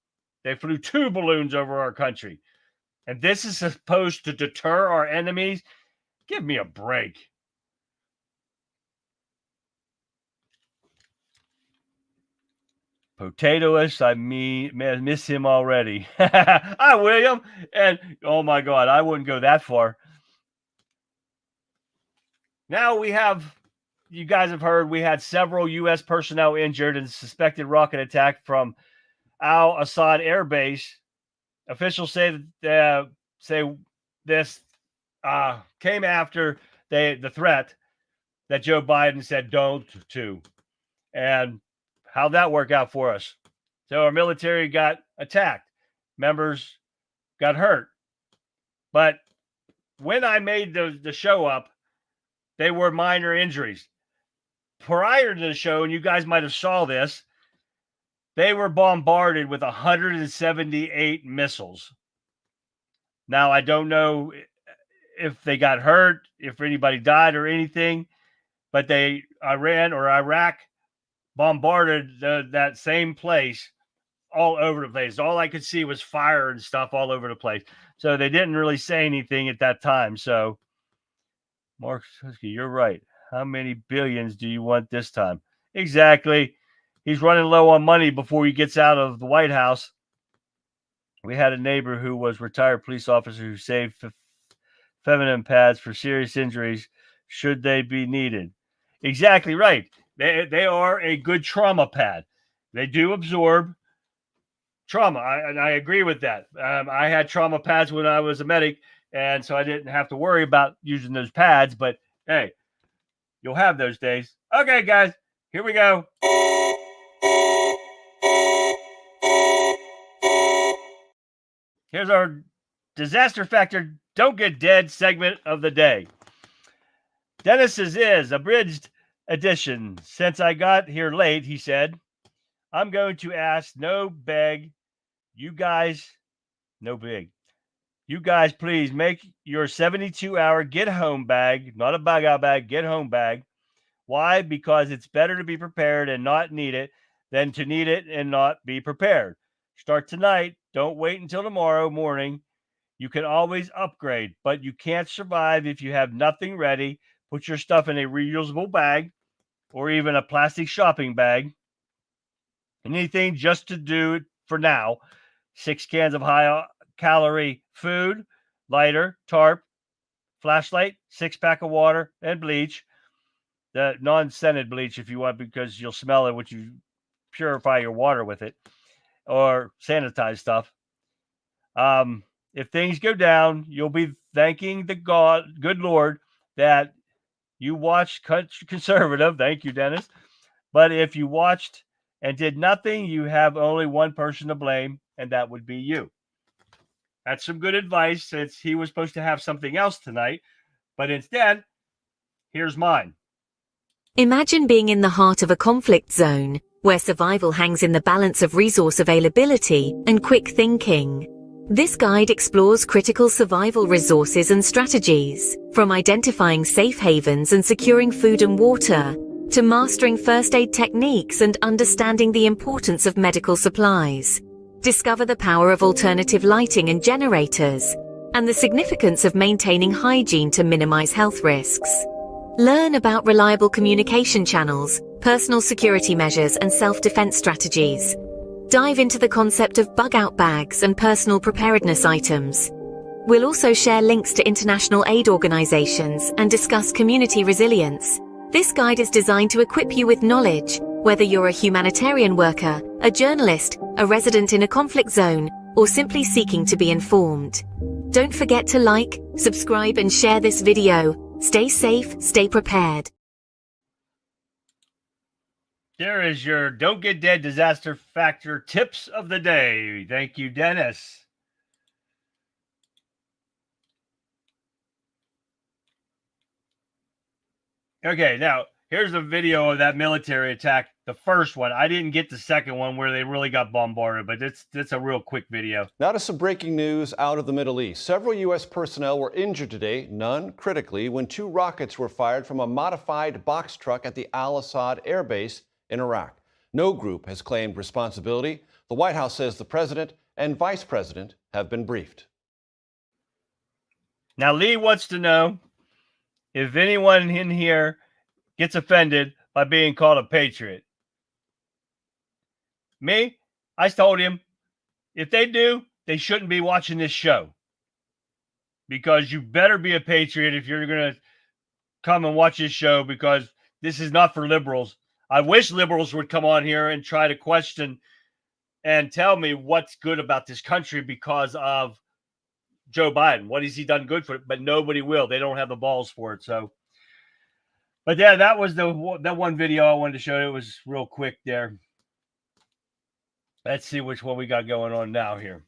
They flew 2 balloons over our country. And this is supposed to deter our enemies? Give me a break. Potatoist, I miss him already. Hi, William. And oh my God, I wouldn't go that far. Now we have, you guys have heard, we had several U.S. personnel injured in a suspected rocket attack from Al-Assad Air Base. Officials say this came after the threat that Joe Biden said don't to. And how'd that work out for us? So our military got attacked. Members got hurt. But when I made the show up, they were minor injuries. Prior to the show, and you guys might have saw this, they were bombarded with 178 missiles. Now, I don't know if they got hurt, if anybody died or anything, but Iran or Iraq bombarded that same place all over the place. All I could see was fire and stuff all over the place. So they didn't really say anything at that time. So, Mark, you're right. How many billions do you want this time? Exactly. He's running low on money before he gets out of the White House. We had a neighbor who was a retired police officer who saved feminine pads for serious injuries should they be needed. Exactly right. They are a good trauma pad. They do absorb trauma. I agree with that. I had trauma pads when I was a medic, and so I didn't have to worry about using those pads. But, hey, you'll have those days. Okay, guys, here we go. Here's our disaster factor, don't get dead segment of the day. Dennis's is abridged edition. Since I got here late, he said, I'm going to ask, no beg, you guys, no big. You guys, please make your 72-hour get-home bag, not a bug-out bag, get-home bag. Why? Because it's better to be prepared and not need it than to need it and not be prepared. Start tonight. Don't wait until tomorrow morning. You can always upgrade, but you can't survive if you have nothing ready. Put your stuff in a reusable bag or even a plastic shopping bag. Anything just to do it for now. 6 cans of high-calorie food, lighter, tarp, flashlight, 6-pack of water, and bleach. The non-scented bleach if you want, because you'll smell it when you purify your water with it, or sanitize stuff. If things go down, you'll be thanking the good Lord that you watched conservative. Thank you, Dennis. But if you watched and did nothing, you have only one person to blame, and that would be you. That's some good advice since he was supposed to have something else tonight. But instead, here's mine. Imagine being in the heart of a conflict zone, where survival hangs in the balance of resource availability and quick thinking. This guide explores critical survival resources and strategies, from identifying safe havens and securing food and water, to mastering first aid techniques and understanding the importance of medical supplies. Discover the power of alternative lighting and generators, and the significance of maintaining hygiene to minimize health risks. Learn about reliable communication channels, personal security measures, and self-defense strategies. Dive into the concept of bug-out bags and personal preparedness items. We'll also share links to international aid organizations and discuss community resilience. This guide is designed to equip you with knowledge, whether you're a humanitarian worker, a journalist, a resident in a conflict zone, or simply seeking to be informed. Don't forget to like, subscribe, and share this video. Stay safe, stay prepared. There is your Don't Get Dead Disaster Factor tips of the day. Thank you, Dennis. Okay, now here's a video of that military attack. The first one. I didn't get the second one where they really got bombarded, but it's a real quick video. Now to some breaking news out of the Middle East. Several U.S. personnel were injured today, none critically, when 2 rockets were fired from a modified box truck at the Al-Assad Air Base in Iraq. No group has claimed responsibility. The White House says the president and vice president have been briefed. Now, Lee wants to know if anyone in here gets offended by being called a patriot. Me, I told him, if they do, they shouldn't be watching this show. Because you better be a patriot if you're going to come and watch this show, because this is not for liberals. I wish liberals would come on here and try to question and tell me what's good about this country because of Joe Biden. What has he done good for it? But nobody will. They don't have the balls for it. So, but yeah, that was that one video I wanted to show you. It was real quick there. Let's see which one we got going on now here.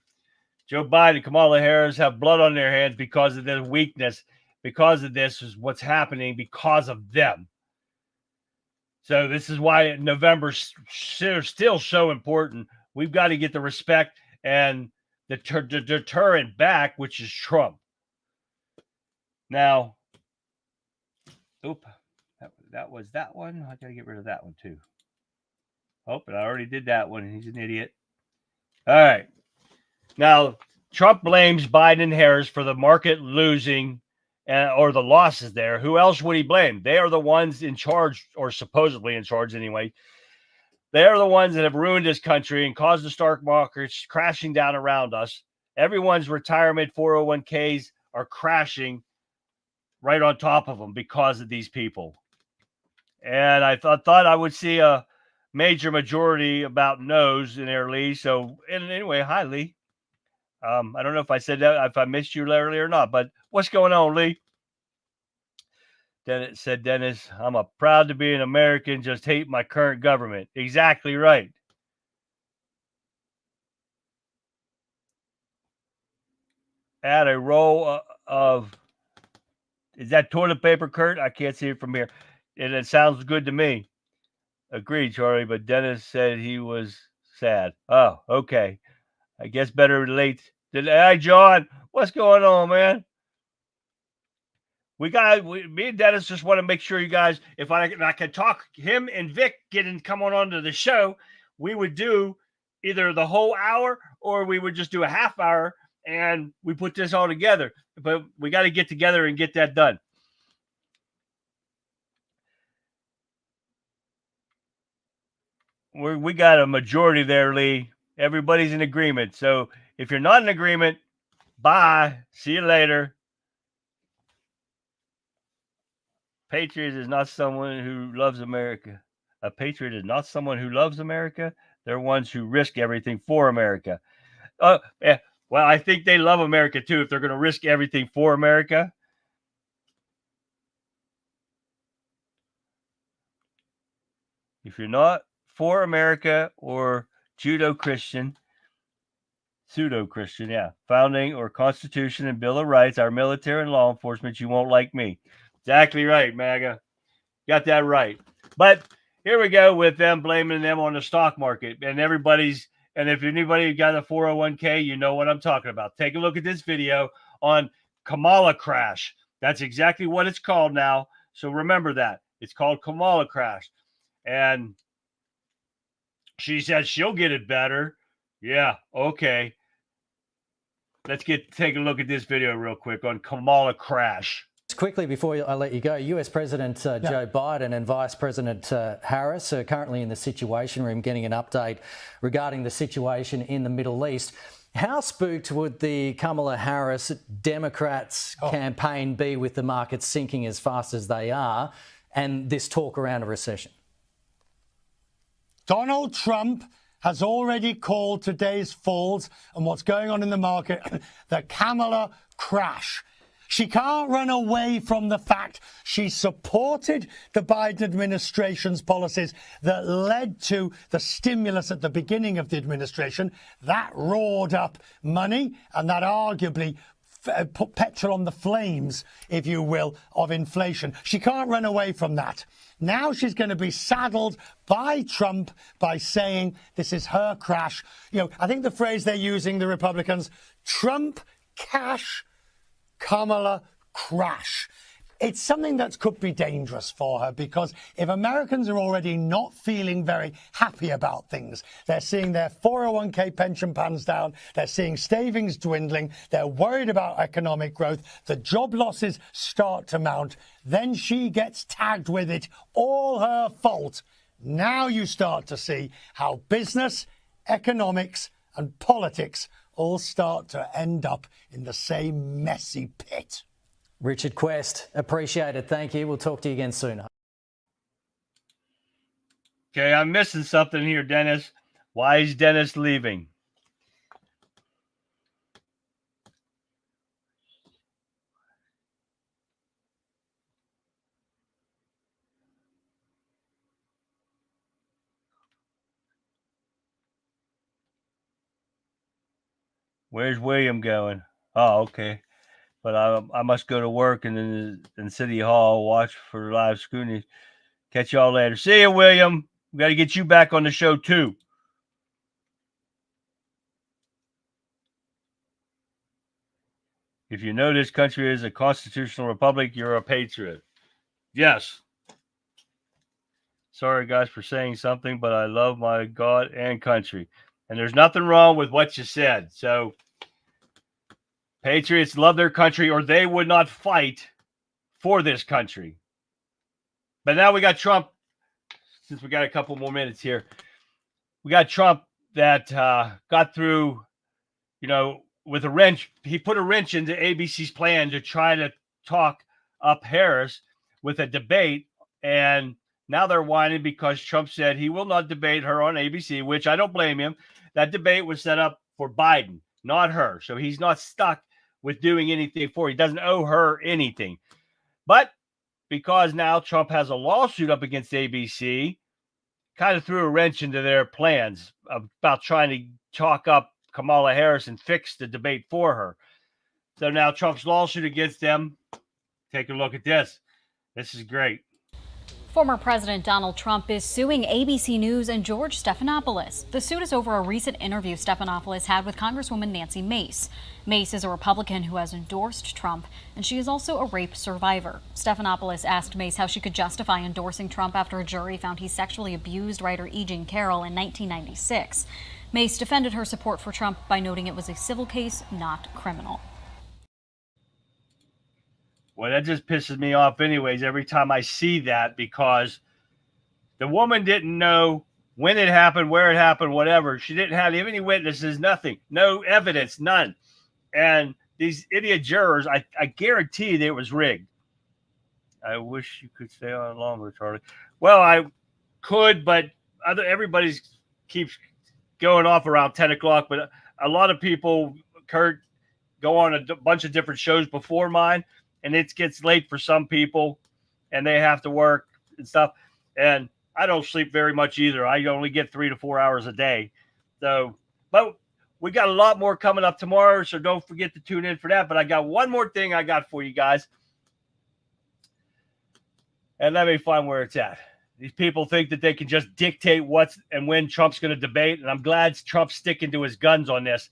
Joe Biden and Kamala Harris have blood on their hands because of their weakness. Because of this is what's happening because of them. So this is why November still so important. We've got to get the respect and the deterrent back, which is Trump. Now, that was that one. I got to get rid of that one too. Oh, but I already did that one. He's an idiot. All right. Now, Trump blames Biden and Harris for the market losing or the losses there. Who else would he blame? They are the ones in charge, or supposedly in charge anyway. They are the ones that have ruined this country and caused the stock markets crashing down around us. Everyone's retirement 401ks are crashing right on top of them because of these people. And I thought I would see a major majority about no's in there, Lee. So anyway, hi, Lee. I don't know if I said that, if I missed you earlier or not, but what's going on, Lee? Then it said, Dennis, I'm proud to be an American, just hate my current government. Exactly right. Add a roll of, is that toilet paper, Kurt? I can't see it from here. And it sounds good to me. Agreed, Charlie, but Dennis said he was sad. Oh, okay. I guess better late than, hey, John, what's going on, man? Me and Dennis just want to make sure you guys, if I can talk him and Vic come on to the show, we would do either the whole hour or we would just do a half hour and we put this all together. But we got to get together and get that done. We got a majority there, Lee. Everybody's in agreement. So if you're not in agreement, bye. See you later. Patriot is not someone who loves America. A patriot is not someone who loves America. They're ones who risk everything for America. Yeah. Well, I think they love America too if they're going to risk everything for America. If you're not for America or Judo Christian, Pseudo-Christian, yeah. Founding or Constitution and Bill of Rights, our military and law enforcement, you won't like me. Exactly right, MAGA. Got that right. But here we go with them blaming them on the stock market. And if anybody got a 401k, you know what I'm talking about. Take a look at this video on Kamala crash. That's exactly what it's called now. So remember that. It's called Kamala crash. And she said she'll get it better. Yeah, okay. Let's take a look at this video real quick on Kamala crash. Quickly before I let you go, US President Joe Biden and Vice President Harris are currently in the Situation Room getting an update regarding the situation in the Middle East. How spooked would the Kamala Harris Democrats campaign be with the markets sinking as fast as they are and this talk around a recession? Donald Trump has already called today's falls and what's going on in the market the Kamala crash. She can't run away from the fact she supported the Biden administration's policies that led to the stimulus at the beginning of the administration. That roared up money and that arguably put petrol on the flames, if you will, of inflation. She can't run away from that. Now she's going to be saddled by Trump by saying this is her crash. You know, I think the phrase they're using, the Republicans, Trump cash, Kamala crash. It's something that could be dangerous for her because if Americans are already not feeling very happy about things, they're seeing their 401k pension plans down, they're seeing savings dwindling, they're worried about economic growth, the job losses start to mount, then she gets tagged with it, all her fault. Now you start to see how business, economics and politics all start to end up in the same messy pit. Richard Quest, appreciate it. Thank you. We'll talk to you again soon. Okay, I'm missing something here, Dennis. Why is Dennis leaving? Where's William going? Oh, okay. But I must go to work and in City Hall, watch for live screenings. Catch y'all later. See you, William. We got to get you back on the show, too. If you know this country is a constitutional republic, you're a patriot. Yes. Sorry, guys, for saying something, but I love my God and country. And there's nothing wrong with what you said. So patriots love their country or they would not fight for this country. But now we got Trump, since we got a couple more minutes here. We got Trump that got through, with a wrench. He put a wrench into ABC's plan to try to talk up Harris with a debate. And now they're whining because Trump said he will not debate her on ABC, which I don't blame him. That debate was set up for Biden, not her. So he's not stuck with doing anything for her. He doesn't owe her anything. But because now Trump has a lawsuit up against ABC, kind of threw a wrench into their plans about trying to chalk up Kamala Harris and fix the debate for her. So now Trump's lawsuit against them, take a look at this. This is great. Former President Donald Trump is suing ABC News and George Stephanopoulos. The suit is over a recent interview Stephanopoulos had with Congresswoman Nancy Mace. Mace is a Republican who has endorsed Trump, and she is also a rape survivor. Stephanopoulos asked Mace how she could justify endorsing Trump after a jury found he sexually abused writer E. Jean Carroll in 1996. Mace defended her support for Trump by noting it was a civil case, not criminal. Well, that just pisses me off anyways every time I see that, because the woman didn't know when it happened, where it happened, whatever. She didn't have any witnesses, nothing, no evidence, none. And these idiot jurors, I guarantee that it was rigged. I wish you could stay on longer, Charlie. Well, I could, but everybody keeps going off around 10 o'clock. But a lot of people, Kurt, go on a bunch of different shows before mine. And it gets late for some people and they have to work and stuff. And I don't sleep very much either. I only get 3 to 4 hours a day. So, but We got a lot more coming up tomorrow, so don't forget to tune in for that. But I got one more thing I got for you guys. And let me find where it's at. These people think that they can just dictate what's and when Trump's going to debate. And I'm glad Trump's sticking to his guns on this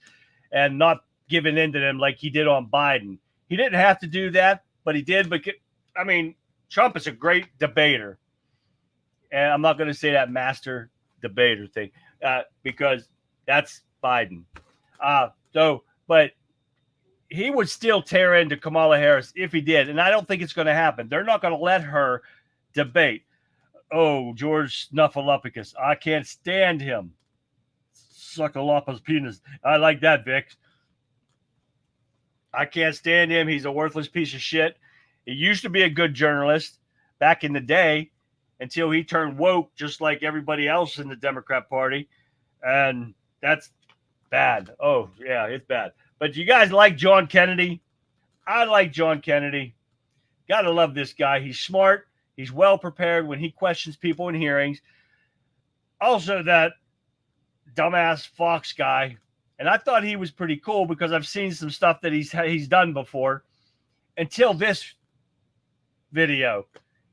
and not giving in to them like he did on Biden. He didn't have to do that, but he did. But I mean, Trump is a great debater. And I'm not going to say that master debater thing because that's Biden. But he would still tear into Kamala Harris if he did. And I don't think it's going to happen. They're not going to let her debate. Oh, George Snuffleupagus. I can't stand him. Suckalopa's penis. I like that, Vic. I can't stand him. He's a worthless piece of shit. He used to be a good journalist back in the day until he turned woke just like everybody else in the Democrat Party. And that's bad. Oh, yeah, it's bad. But you guys like John Kennedy? I like John Kennedy. Got to love this guy. He's smart. He's well prepared when he questions people in hearings. Also, that dumbass Fox guy. And I thought he was pretty cool because I've seen some stuff that he's done before until this video.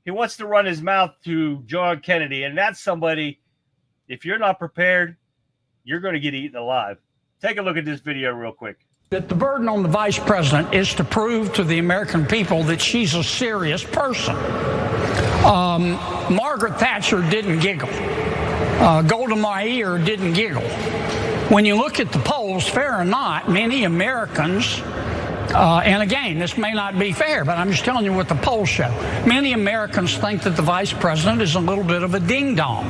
He wants to run his mouth to John Kennedy. And that's somebody, if you're not prepared, you're going to get eaten alive. Take a look at this video real quick. That the burden on the vice president is to prove to the American people that she's a serious person. Margaret Thatcher didn't giggle. Golda Meir didn't giggle. When you look at the polls, fair or not, many Americans, and again, this may not be fair, but I'm just telling you what the polls show. Many Americans think that the vice president is a little bit of a ding-dong.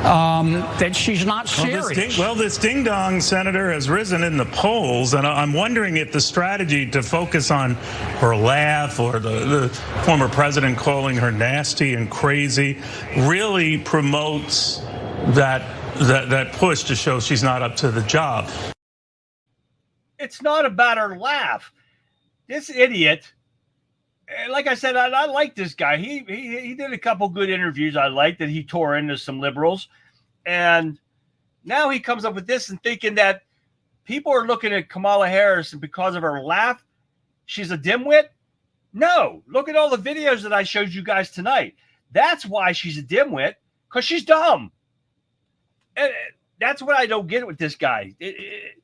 That she's not serious. Well, this ding-dong, Senator, has risen in the polls, and I'm wondering if the strategy to focus on her laugh or the former president calling her nasty and crazy really promotes that push to show she's not up to the job. It's not about her laugh. This idiot, like I said, I like this guy. He did a couple good interviews I liked that he tore into some liberals. And now he comes up with this and thinking that people are looking at Kamala Harris and because of her laugh, she's a dimwit. No, look at all the videos that I showed you guys tonight. That's why she's a dimwit, because she's dumb. And that's what I don't get with this guy. It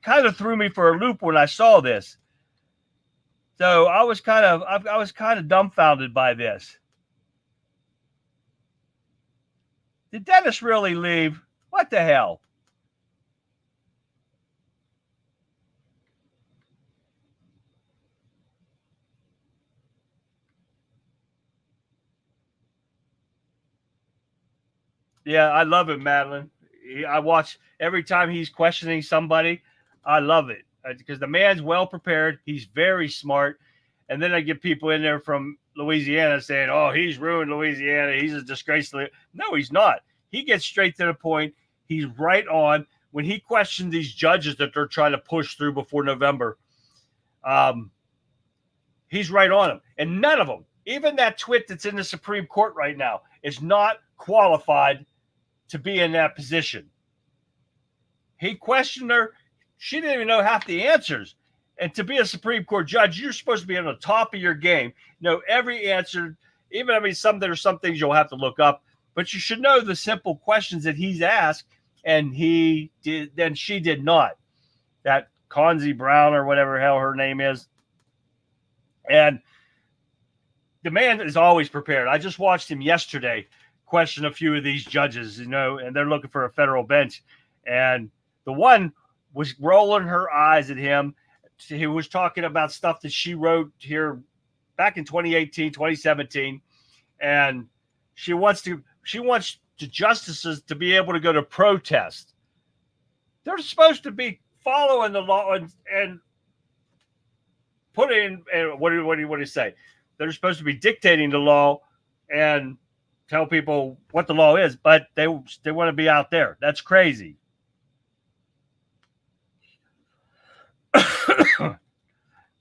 kind of threw me for a loop when I saw this. So I was kind of dumbfounded by this. Did Dennis really leave? What the hell? Yeah, I love it, Madeline. I watch every time he's questioning somebody. I love it because the man's well prepared. He's very smart. And then I get people in there from Louisiana saying, oh, he's ruined Louisiana. He's a disgrace. No, he's not. He gets straight to the point. He's right on. When he questioned these judges that they're trying to push through before November, he's right on them. And none of them, even that twit that's in the Supreme Court right now, is not qualified to be in that position. He questioned her. She didn't even know half the answers. And to be a Supreme Court judge, you're supposed to be on the top of your game. Know every answer. Even, there are some things you'll have to look up, but you should know the simple questions that he's asked, and he did. Then she did not. That Conzi Brown or whatever hell her name is. And the man is always prepared. I just watched him yesterday question a few of these judges, and they're looking for a federal bench. And the one was rolling her eyes at him. He was talking about stuff that she wrote here back in 2018, 2017. And she wants the justices to be able to go to protest. They're supposed to be following the law and put in, and what do you say? They're supposed to be dictating the law and tell people what the law is, but they want to be out there. That's crazy.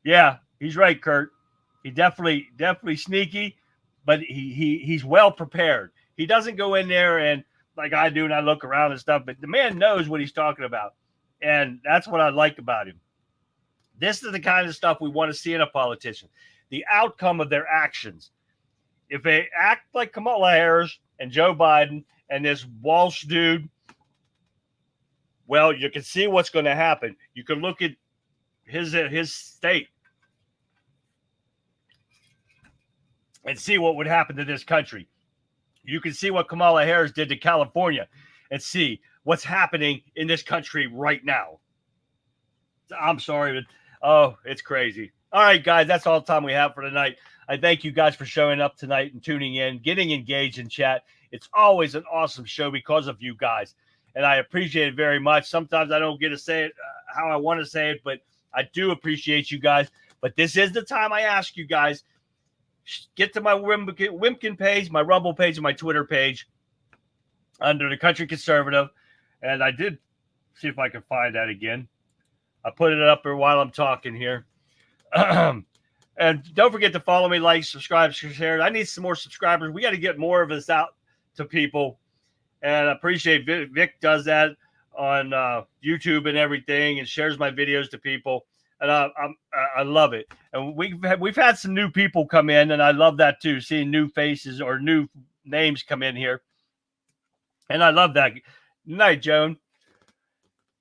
Yeah, he's right, Kurt. He definitely sneaky, but he's well prepared. He doesn't go in there and like I do, and I look around and stuff, but the man knows what he's talking about. And that's what I like about him. This is the kind of stuff we want to see in a politician. The outcome of their actions. If they act like Kamala Harris and Joe Biden and this Walsh dude, well, you can see what's going to happen. You can look at his state and see what would happen to this country. You can see what Kamala Harris did to California and see what's happening in this country right now. I'm sorry, but it's crazy. All right, guys, that's all the time we have for tonight. I thank you guys for showing up tonight and tuning in, getting engaged in chat. It's always an awesome show because of you guys, and I appreciate it very much. Sometimes I don't get to say it how I want to say it, but I do appreciate you guys. But this is the time I ask you guys, get to my Wimpkin page, my Rumble page, and my Twitter page under the Country Conservative. And I did see if I can find that again. I put it up there while I'm talking here. And don't forget to follow me, like, subscribe, share. I need some more subscribers. We got to get more of this out to people. And I appreciate Vic does that on YouTube and everything and shares my videos to people. And I love it. And we've had some new people come in, and I love that too, seeing new faces or new names come in here. And I love that. Good night, Joan.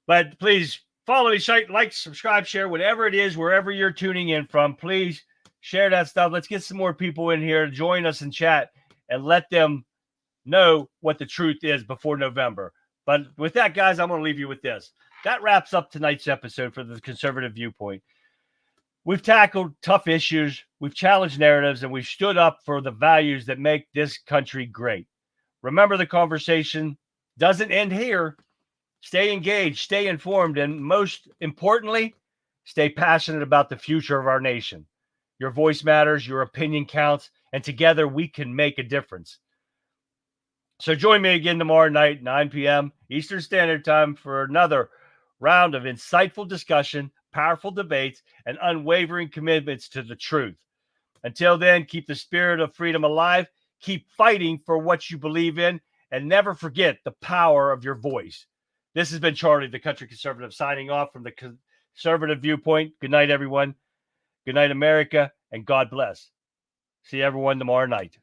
But please follow me, like, subscribe, share, whatever it is, wherever you're tuning in from. Please share that stuff. Let's get some more people in here. Join us in chat and let them know what the truth is before November. But with that, guys, I'm going to leave you with this. That wraps up tonight's episode for the Conservative Viewpoint. We've tackled tough issues, we've challenged narratives, and we've stood up for the values that make this country great. Remember, the conversation doesn't end here. Stay engaged, stay informed, and most importantly, stay passionate about the future of our nation. Your voice matters, your opinion counts, and together we can make a difference. So join me again tomorrow night, 9 p.m. Eastern Standard Time, for another round of insightful discussion, powerful debates, and unwavering commitments to the truth. Until then, keep the spirit of freedom alive, keep fighting for what you believe in, and never forget the power of your voice. This has been Charlie, the Country Conservative, signing off from the Conservative Viewpoint. Good night, everyone. Good night, America, and God bless. See everyone tomorrow night.